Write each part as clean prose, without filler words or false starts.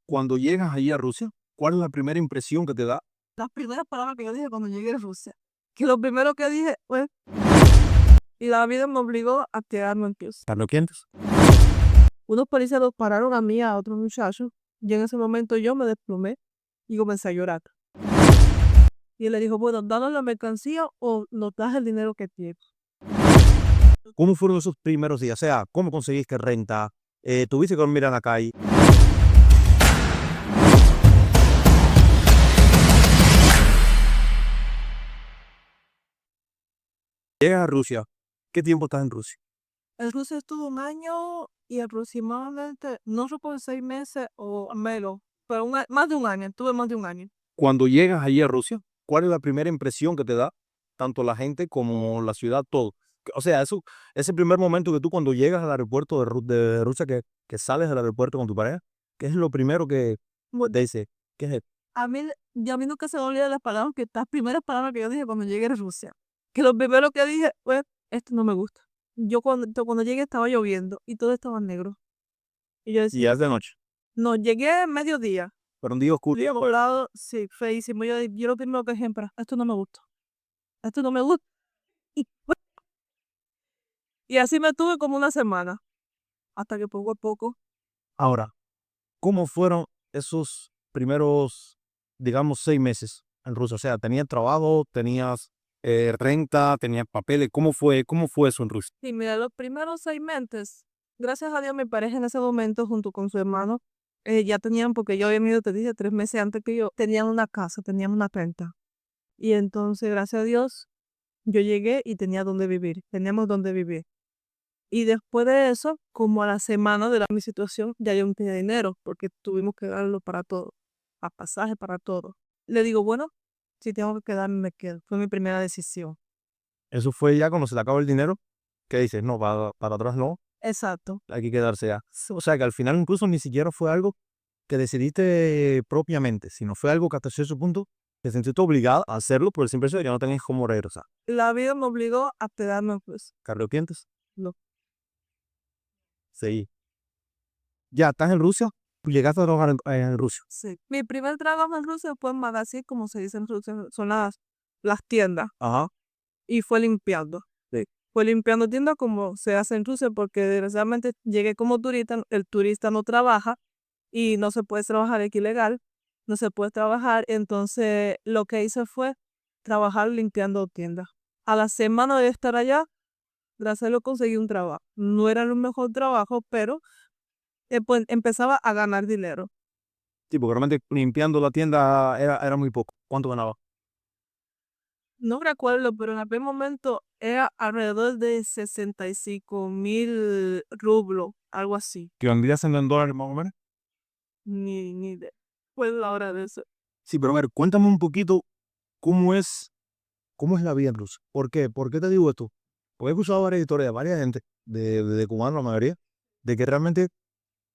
Cuando llegas allí a Rusia, ¿cuál es la primera impresión que te da? Las primeras palabras que yo dije cuando llegué a Rusia, que lo primero que dije fue, y la vida me obligó a quedarme en pie. ¿Carlos Quientes? Unos policías los pararon a mí y a otro muchacho, y en ese momento yo me desplomé y comencé a llorar. Y él le dijo, bueno, danos la mercancía o nos das el dinero que tienes. ¿Cómo fueron esos primeros días? O sea, ¿cómo conseguiste renta? ¿Tuviste que dormir en la calle? Llegas a Rusia. ¿Qué tiempo estás en Rusia? En Rusia estuvo un año y aproximadamente, no sé por 6 meses o menos, pero más de un año, estuve más de un año. Cuando llegas allí a Rusia, ¿cuál es la primera impresión que te da tanto la gente como la ciudad, todo? O sea, ese primer momento que tú cuando llegas al aeropuerto de Rusia, que sales del aeropuerto con tu pareja, ¿qué es lo primero que te dice? ¿Qué es esto? Ya a mí nunca se me olvidan las palabras, que las primeras palabras que yo dije cuando llegué a Rusia. Que lo primero que dije fue, esto no me gusta. Yo cuando llegué estaba lloviendo y todo estaba negro. Y yo Y decía, ya es de noche, no, llegué a mediodía. pero un día oscuro. Día volado, sí, feísimo. Yo lo primero que dije, esto no me gusta. Esto no me gusta. Y, y así me tuve como una semana. Hasta que poco a poco. Ahora, ¿cómo fueron esos primeros, digamos, 6 meses en Rusia? O sea, ¿tenías trabajo, tenías renta, tenías papeles? ¿Cómo fue eso en Rusia? Sí, mira, los primeros 6 meses, gracias a Dios, mi pareja en ese momento, junto con su hermano, ya tenían, porque yo había venido, te dije, 3 meses antes que yo, tenían una casa, tenían una renta. Y entonces, gracias a Dios, yo llegué y tenía donde vivir, teníamos donde vivir. Y después de eso, como a la semana de mi situación, ya yo no tenía dinero, porque tuvimos que darlo para todo, a pasaje, para todo. Le digo, bueno, si tengo que quedarme, me quedo. Fue mi primera decisión. Eso fue ya cuando se te acabó el dinero, que dices, no, para atrás no, Exacto. hay que quedarse ya. O sea, que al final incluso ni siquiera fue algo que decidiste propiamente, sino fue algo que hasta cierto punto te sentiste obligado a hacerlo por el simple hecho de que no tenías cómo regresar. La vida me obligó a quedarme, pues. ¿Carlos Quientes? No. Sí. Ya, ¿estás en Rusia? Tú llegaste a trabajar en Rusia. Sí. Mi primer trabajo en Rusia fue en magazine, como se dice en Rusia, son las tiendas, Ajá. y fue limpiando. Sí. Fue limpiando tiendas como se hace en Rusia, porque desgraciadamente llegué como turista, el turista no trabaja y no se puede trabajar, es ilegal, no se puede trabajar, entonces lo que hice fue trabajar limpiando tiendas. A la semana de estar allá, gracias a Dios conseguí un trabajo. No era el mejor trabajo, pero pues empezaba a ganar dinero. Sí, porque realmente limpiando la tienda era muy poco. ¿Cuánto ganaba? No recuerdo, pero en aquel momento era alrededor de 65.000 rublos, algo así. ¿Que vendrías en dólares más o menos? Ni de. Fue la hora de eso. Sí, pero a ver, cuéntame un poquito cómo es, cómo es la vida en Rusia. ¿Por qué? ¿Por qué te digo esto? Porque he escuchado varias historias de varias gente, de cubanos la mayoría, de que realmente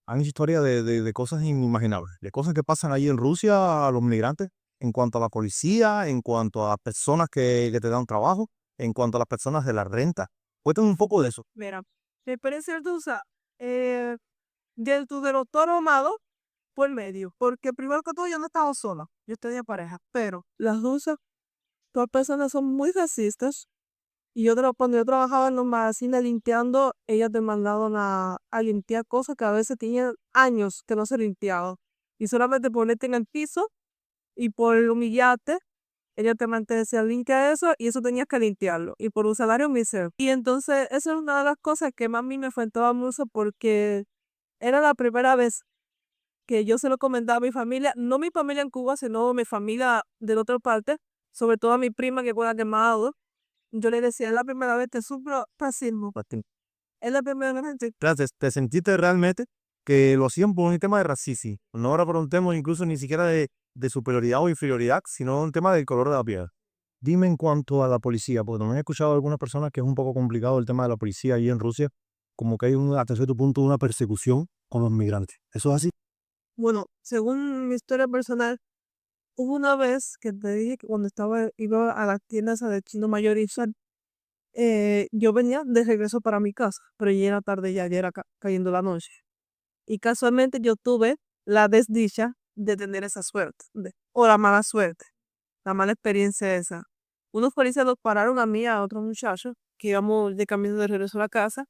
han hecho historias de cosas inimaginables, de cosas que pasan allí en Rusia a los migrantes, en cuanto a la policía, en cuanto a las personas que te dan trabajo, en cuanto a las personas de la renta. Cuéntame un poco de eso. Mira, mi experiencia rusa, eh, del autónomo amado por medio, porque primero que todo yo no estaba sola, yo tenía pareja, pero las rusas, todas personas son muy racistas. Y cuando yo trabajaba en los magazines limpiando, ellas te mandaban a limpiar cosas que a veces tenían años que no se limpiaban. Y solamente ponerte en el piso y por humillarte, ella te decían limpia eso y eso tenías que limpiarlo. Y por un salario mísero. Y entonces esa es una de las cosas que más a mí me enfrentaba mucho, porque era la primera vez que yo se lo comentaba a mi familia, no mi familia en Cuba, sino mi familia de la otra parte, sobre todo a mi prima que fue la que más habló. Yo le decía, es la primera vez que sufro racismo. Es la primera vez que. Claro, te sentiste realmente que lo hacían por un tema de racismo, no era por un tema incluso ni siquiera de superioridad o inferioridad, sino un tema del color de la piel. Dime en cuanto a la policía, porque también he escuchado a algunas personas que es un poco complicado el tema de la policía allí en Rusia, como que hay hasta cierto punto una persecución con los migrantes. ¿Eso es así? Bueno, según mi historia personal, hubo una vez que te dije que cuando iba a las tiendas de chino mayorizar, yo venía de regreso para mi casa, pero ya era tarde, ya era cayendo la noche. Y casualmente yo tuve la desdicha de tener esa suerte, o la mala suerte, la mala experiencia esa. Unos policías nos pararon a mí y a otro muchacho que íbamos de camino de regreso a la casa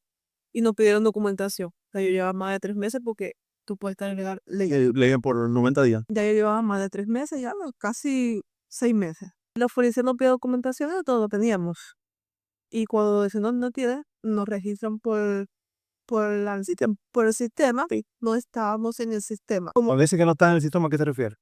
y nos pidieron documentación. O sea, yo llevaba más de 3 meses porque tú puedes estar legal. Leían por 90 días. Ya yo llevaba más de 3 meses, ya casi 6 meses. Los policías nos pidieron documentación y todo lo teníamos. Y cuando dicen no tiene, nos registran por el sistema. No estábamos en el sistema. Cuando dice que no estás en el sistema, ¿a qué se refiere?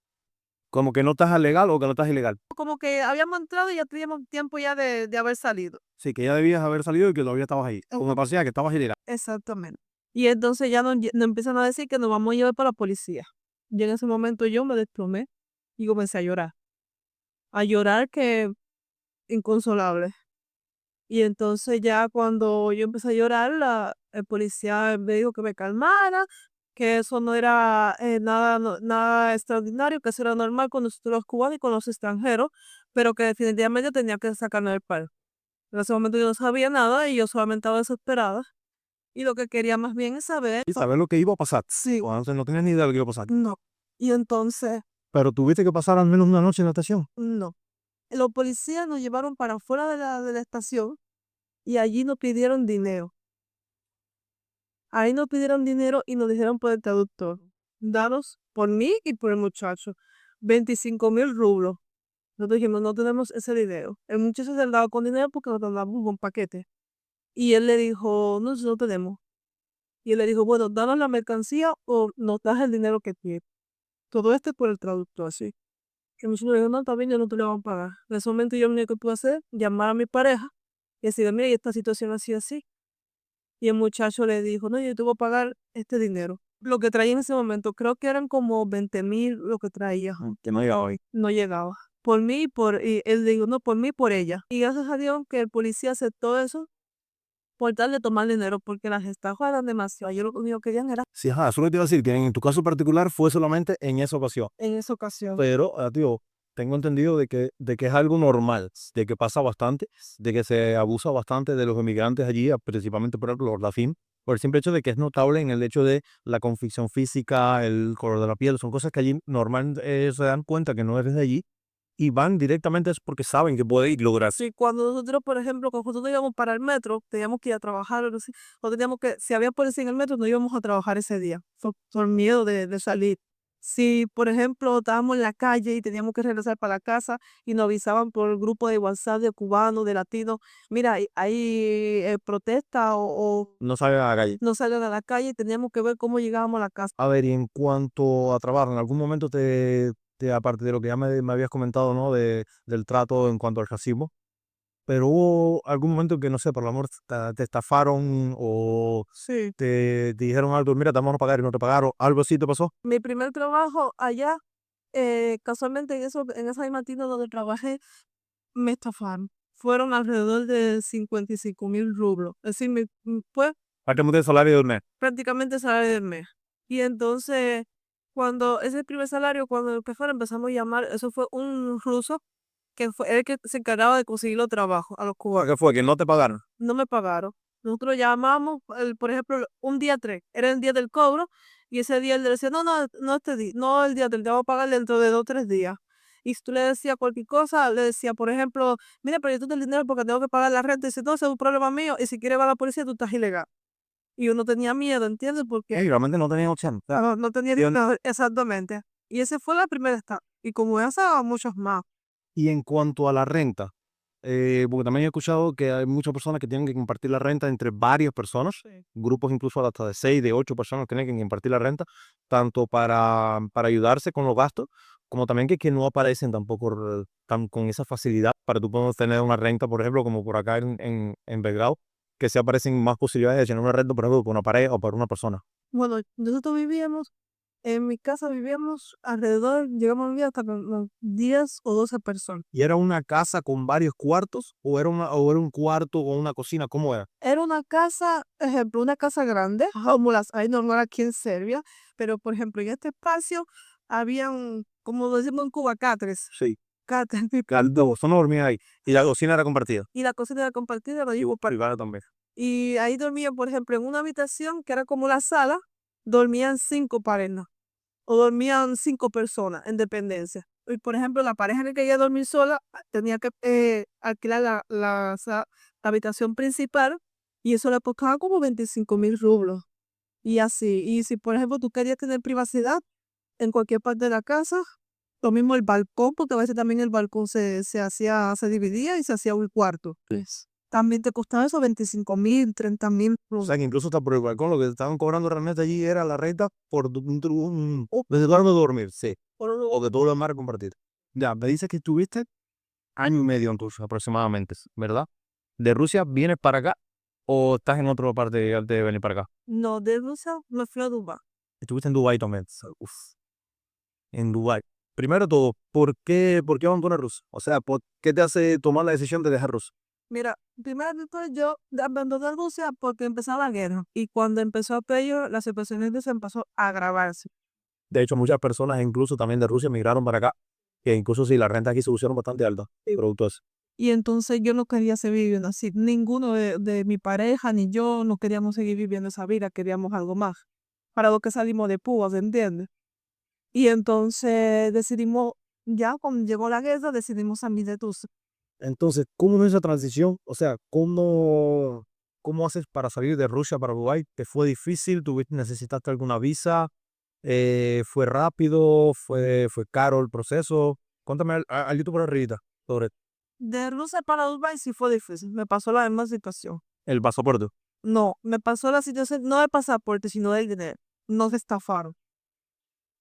¿Como que no estás legal o que no estás ilegal? Como que habíamos entrado y ya teníamos tiempo ya de haber salido. Sí, que ya debías haber salido y que todavía estabas ahí. Como me parecía que estabas ilegal. Exactamente. Y entonces ya nos empiezan a decir que nos vamos a llevar para la policía. Y en ese momento yo me desplomé y comencé a llorar. A llorar que inconsolable. Y entonces ya cuando yo empecé a llorar, el policía me dijo que me calmara, que eso no era nada extraordinario, que eso era normal con nosotros los cubanos y con los extranjeros, pero que definitivamente tenía que sacarme del país. En ese momento yo no sabía nada y yo solamente estaba desesperada. Y lo que quería más bien es saber. Y saber lo que iba a pasar. Sí. O antes no tenías ni idea de lo que iba a pasar. No. Y entonces, Pero tuviste que pasar al menos una noche en la estación. no. Los policías nos llevaron para afuera de la estación y allí nos pidieron dinero. Ahí nos pidieron dinero y nos dijeron por el traductor, danos por mí y por el muchacho, 25,000 rublos. Nosotros dijimos, no tenemos ese dinero. El muchacho se andaba con dinero porque nos dábamos un paquete. Y él le dijo, no tenemos. Y él le dijo, bueno, danos la mercancía o nos das el dinero que tienes. Todo esto por el traductor, así. Que nosotros le dijimos, no, está bien, yo no te lo voy a pagar. En ese momento yo lo único que pude hacer, llamar a mi pareja y decirle, mira, y esta situación así, así. Y el muchacho le dijo, no, yo te voy a pagar este dinero. Lo que traía en ese momento, creo que eran como 20,000 lo que traía. Que no llegaba hoy. No llegaba. Por mí y él dijo, no, por mí y por ella. Y gracias a Dios que el policía aceptó eso por tal de tomar dinero, porque las estafas eran demasiado. Ellos lo único que querían era Sí, ajá, eso es lo que te iba a decir, que en tu caso particular fue solamente en esa ocasión. en esa ocasión. Pero, tío, tengo entendido de que es algo normal, de que pasa bastante, de que se abusa bastante de los emigrantes allí, principalmente por ejemplo los latinos, por el simple hecho de que es notable en el hecho de la confección física, el color de la piel, son cosas que allí normal se dan cuenta que no eres de allí y van directamente es porque saben que puede lograr. Sí, cuando nosotros, por ejemplo, cuando nosotros íbamos para el metro, teníamos que ir a trabajar, o teníamos que, si había policía en el metro, no íbamos a trabajar ese día, por miedo de salir. Si, por ejemplo, estábamos en la calle y teníamos que regresar para la casa y nos avisaban por el grupo de WhatsApp de cubanos, de latinos, mira, hay protesta o No salen a la calle. no salgan a la calle y teníamos que ver cómo llegábamos a la casa. A ver, y en cuanto a trabajo, en algún momento aparte de lo que ya me habías comentado, ¿no? Del trato en cuanto al racismo, pero hubo algún momento que, no sé, por el amor, te estafaron o Sí. te dijeron algo, mira, te vamos a pagar y no te pagaron, algo así te pasó. Mi primer trabajo allá, casualmente en esa misma tienda donde trabajé, me estafaron. Fueron alrededor de 55,000 rublos. Es decir, fue Prácticamente el salario de un mes. prácticamente el salario del mes. Y entonces, cuando ese primer salario, cuando empezamos a llamar, eso fue un ruso que fue el que se encargaba de conseguir los trabajos a los cubanos. ¿Qué fue? ¿Que no te pagaron? No me pagaron. Nosotros llamamos, por ejemplo, un día 3, era el día del cobro, y ese día él le decía, no este día, no el día 3, te vamos a pagar dentro de 2 o 3 días. Y si tú le decías cualquier cosa, le decía, por ejemplo, mira, pero yo tengo el dinero porque tengo que pagar la renta. Y dice, no, ese es un problema mío, y si quieres va a la policía, tú estás ilegal. Y uno tenía miedo, ¿entiendes? Porque Realmente no tenía opción. O sea, no tenía yo- dinero, exactamente. Y esa fue la primera etapa. Y como esa, muchos más. y en cuanto a la renta, porque también he escuchado que hay muchas personas que tienen que compartir la renta entre varias personas, Sí. grupos incluso hasta de 6, de 8 personas tienen que compartir la renta, tanto para ayudarse con los gastos, como también que no aparecen tampoco con esa facilidad para tú poder tener una renta, por ejemplo, como por acá en Belgrado, que se aparecen más posibilidades de tener una renta, por ejemplo, por una pareja o por una persona. Bueno, nosotros vivíamos, en mi casa vivíamos alrededor, llegamos a vivir hasta con unos 10 o 12 personas. ¿Y era una casa con varios cuartos o era un cuarto con una cocina? ¿Cómo era? Era una casa, ejemplo, una casa grande, como las hay normal aquí en Serbia, pero por ejemplo, en este espacio habían, como decimos en Cuba, catres. Sí. Catres. Dos, no dormía ahí. Y la cocina era compartida. Y la cocina era compartida, lo digo, Privada también. y ahí dormían, por ejemplo, en una habitación que era como la sala, dormían 5 parejas. o dormían 5 personas en dependencia. Y por ejemplo, la pareja que quería dormir sola tenía que alquilar la habitación principal y eso le costaba como 25.000 rublos. Y así, y si por ejemplo tú querías tener privacidad en cualquier parte de la casa, lo mismo el balcón, porque a veces también el balcón se dividía y se hacía un cuarto. Pues. También te costaba eso 25.000, 30.000 O rublos. sea que incluso hasta por el balcón lo que estaban cobrando realmente allí era la renta por desde lugar donde dormir, sí. Por un lugar. O de todo lo demás era compartir. Ya, me dices que estuviste año y medio entonces aproximadamente, ¿verdad? ¿De Rusia vienes para acá o estás en otra parte antes de venir para acá? No, de Rusia me fui a Dubái. Estuviste en Dubái también. Uf, en Dubái. Primero todo, ¿por qué abandonas Rusia? O sea, ¿por qué te hace tomar la decisión de dejar Rusia? Mira, primero que todo, yo abandoné Rusia porque empezó la guerra. Y cuando empezó a peor, la situación en Rusia empezó a agravarse. De hecho, muchas personas incluso también de Rusia migraron para acá, que incluso sí, la renta aquí se pusieron bastante alta, Sí. producto de eso. Y entonces yo no quería seguir viviendo así. Ninguno de mi pareja ni yo no queríamos seguir viviendo esa vida, queríamos algo más. Para lo que salimos de Cuba, ¿se entiende? Y entonces decidimos, ya cuando llegó la guerra, decidimos salir de Rusia. Entonces, ¿cómo es esa transición? O sea, ¿cómo haces para salir de Rusia para Dubái? ¿Te fue difícil? ¿Necesitaste alguna visa? ¿Fue rápido? ¿Fue caro el proceso? Cuéntame algo por arribita sobre De Rusia para Dubái sí fue difícil. Me pasó la misma situación. el pasaporte. No, me pasó la situación no del pasaporte, sino del dinero. Nos estafaron.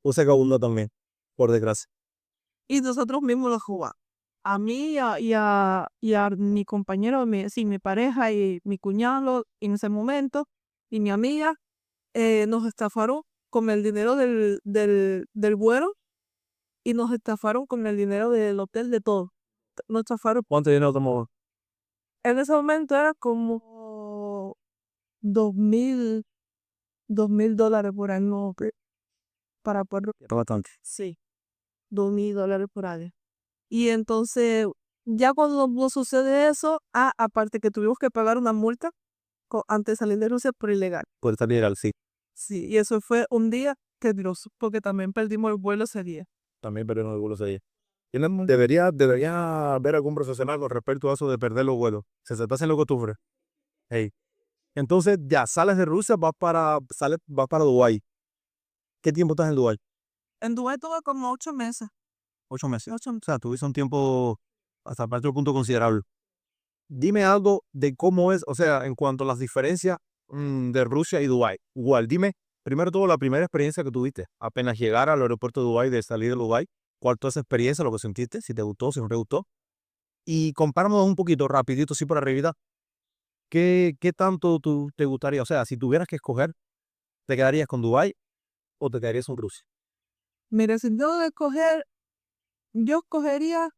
Puse uno también, por desgracia. Y nosotros mismos los jugamos. A mí y a mi compañero, sí, mi pareja y mi cuñado en ese momento, y mi amiga, nos estafaron con el dinero del vuelo y nos estafaron con el dinero del hotel, de todo. Nos estafaron. ¿Cuánto dinero tomó? En ese momento era como 2.000, $2.000 por año para poder. Bastante. Sí, $2.000 por año. Y entonces, ya cuando nos sucede eso, aparte que tuvimos que pagar una multa antes de salir de Rusia por ilegal. Por estar legal, sí. Sí, y eso fue un día tedioso, porque también perdimos el vuelo ese día. También perdieron los vuelos ahí. Debería haber algún profesional con respecto a eso de perder los vuelos. Se te hacen lo costumbre. Hey. Entonces, ya sales de Rusia, vas para Dubái. ¿Qué tiempo estás en Dubái? En Dubái tuve como 8 meses. 8 meses. 8 O sea, tuviste un tiempo hasta cierto punto considerable. Dime algo de cómo es, o sea, en cuanto a las diferencias de Rusia y Dubái. Igual, dime, primero todo, la primera experiencia que tuviste. Apenas llegar al aeropuerto de Dubái, de salir de Dubái. ¿Cuál fue esa experiencia, lo que sentiste? Si te gustó, si no te gustó. Y compáramos un poquito, rapidito, así por arribita. ¿Qué tanto te gustaría? O sea, si tuvieras que escoger, ¿te quedarías con Dubái o te quedarías con Rusia? Mira, si tengo que escoger, yo escogería